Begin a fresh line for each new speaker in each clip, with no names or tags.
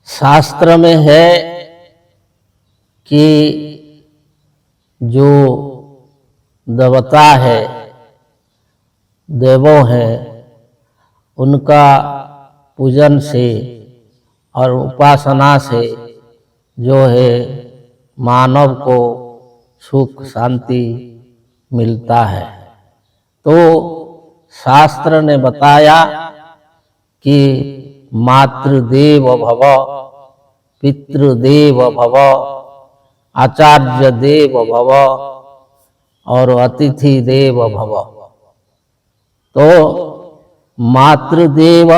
शास्त्र में है कि जो देवता है, देवों है, उनका पूजन से और उपासना से जो है मानव को सुख शांति मिलता है। तो शास्त्र ने बताया कि मातृदेव भव, पितृदेव भव, आचार्य देव भव और अतिथि देव भव। तो मातृदेव,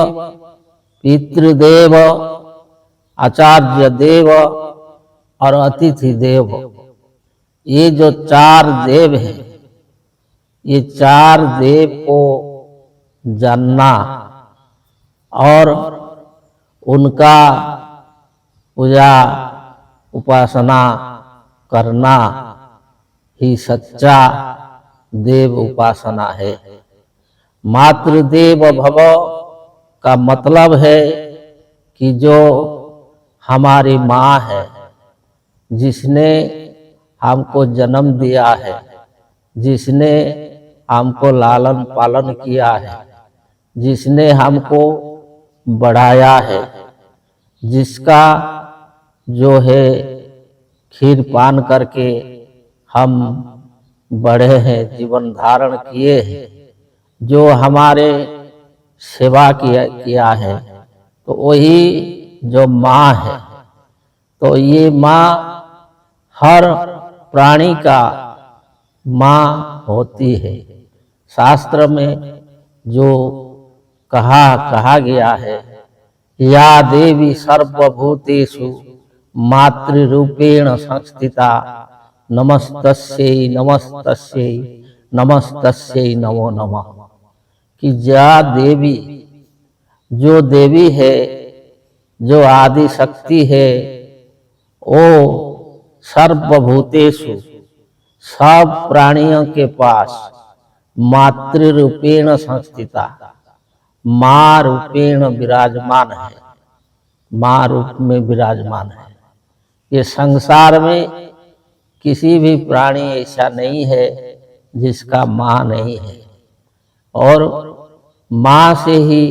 पितृदेव, आचार्य देव और अतिथि देव, ये जो चार देव हैं, ये चार देव को जानना और उनका पूजा उपासना करना ही सच्चा देव उपासना है। मातृदेव भव का मतलब है कि जो हमारी माँ है, जिसने हमको जन्म दिया है, जिसने हमको लालन पालन किया है, जिसने हमको बढ़ाया है, जिसका जो है खीर पान करके हम बढ़े हैं, जीवन धारण किए हैं, जो हमारे सेवा किया है, तो वही जो माँ है। तो ये माँ हर प्राणी का माँ होती है। शास्त्र में जो कहा गया है, या देवी सर्वभूतेषु मातृरूपेण संस्थिता नमस्तस्यै नमस्तस्यै नमस्तस्यै नमो नमः। कि जा देवी, जो देवी है, जो आदि शक्ति है, वो सर्वभूतेषु सब प्राणियों के पास मातृरूपेण संस्थिता, माँ रूपेण विराजमान है, माँ रूप में विराजमान है। ये संसार में किसी भी प्राणी ऐसा नहीं है जिसका माँ नहीं है, और माँ से ही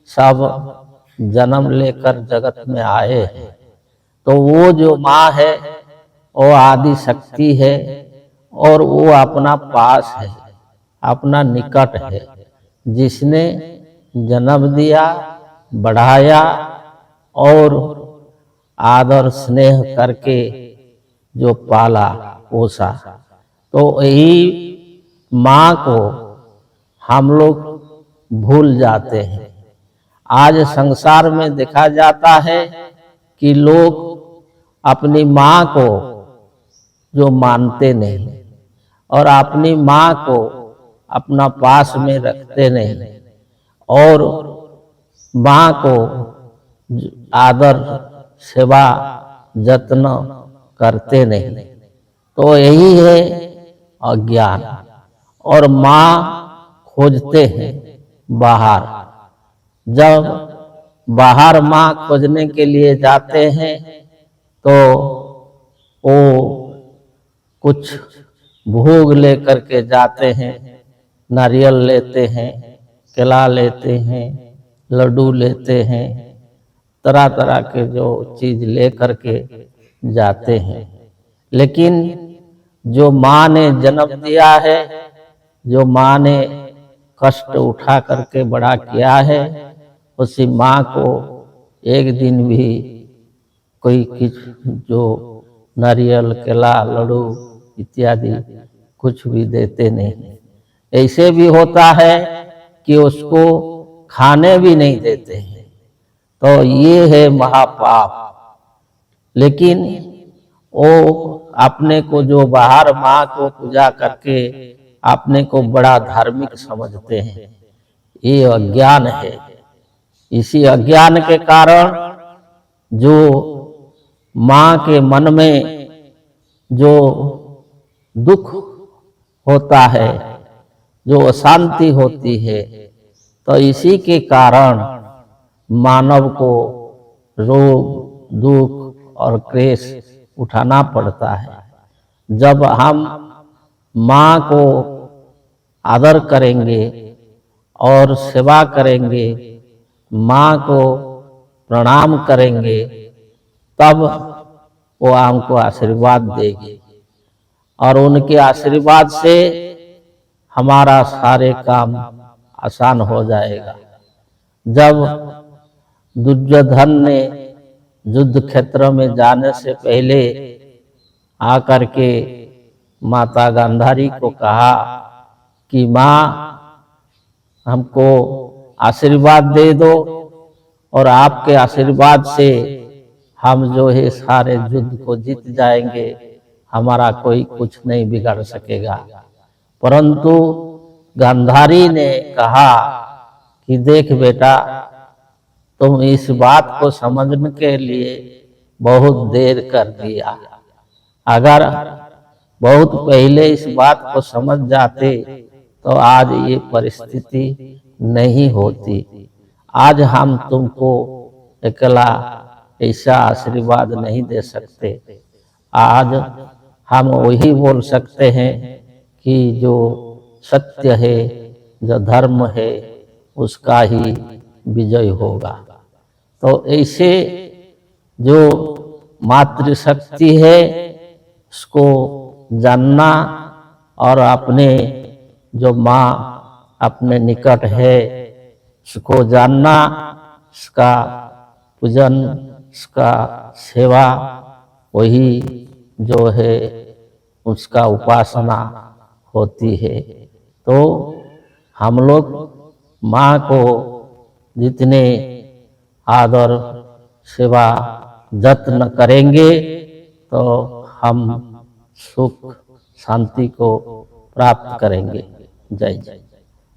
सब जन्म लेकर जगत में आए हैं। तो वो जो माँ है वो आदि शक्ति है, और वो अपना पास है, अपना निकट है, जिसने जन्म दिया, बढ़ाया और आदर स्नेह करके जो पाला पोसा। तो यही माँ को हम लोग भूल जाते हैं। आज संसार में देखा जाता है कि लोग अपनी माँ को जो मानते नहीं और अपनी माँ को अपना पास में रखते नहीं और माँ को आदर सेवा जत्न करते नहीं। तो यही है अज्ञान। और माँ खोजते हैं बाहर। जब बाहर माँ खोजने के लिए जाते हैं तो वो कुछ भोग लेकर के जाते हैं, नारियल लेते हैं, केला लेते हैं, लड्डू लेते हैं, तरह तरह के जो चीज ले करके जाते हैं। लेकिन जो माँ ने जन्म दिया है, जो माँ ने कष्ट उठा करके बड़ा किया है, उसी माँ को एक दिन भी कोई कुछ जो नारियल, केला, लड्डू इत्यादि कुछ भी देते नहीं। ऐसे भी होता है कि उसको खाने भी नहीं देते हैं, तो ये है महापाप। लेकिन वो अपने को जो बाहर माँ को पूजा करके अपने को बड़ा धार्मिक समझते हैं, ये अज्ञान है। इसी अज्ञान के कारण जो माँ के मन में जो दुख होता है, जो अशांति होती है, तो इसी के कारण मानव को रोग, दुख और क्लेश उठाना पड़ता है। जब हम माँ को आदर करेंगे और सेवा करेंगे, माँ को प्रणाम करेंगे, तब वो हमको आशीर्वाद देगी और उनके आशीर्वाद से हमारा सारे काम आसान हो जाएगा। जब दुर्योधन ने युद्ध क्षेत्र में जाने से पहले आकर के माता गांधारी को कहा कि माँ हमको आशीर्वाद दे दो और आपके आशीर्वाद से हम जो है सारे युद्ध को जीत जाएंगे, हमारा कोई कुछ नहीं बिगाड़ सकेगा। परंतु गांधारी ने कहा कि देख बेटा, तुम इस बात को समझने के लिए बहुत देर कर दिया। अगर बहुत पहले इस बात को समझ जाते तो आज ये परिस्थिति नहीं होती। आज हम तुमको अकेला ऐसा आशीर्वाद नहीं दे सकते। आज हम वही बोल सकते हैं कि जो सत्य है, जो धर्म है, उसका ही विजय होगा। तो ऐसे जो मातृशक्ति है उसको जानना और अपने जो माँ अपने निकट है उसको जानना, उसका पूजन, उसका सेवा, वही जो है उसका उपासना होती है। तो हम लोग माँ को जितने आदर, सेवा, जत्न करेंगे तो हम सुख शांति को प्राप्त करेंगे। जय जय।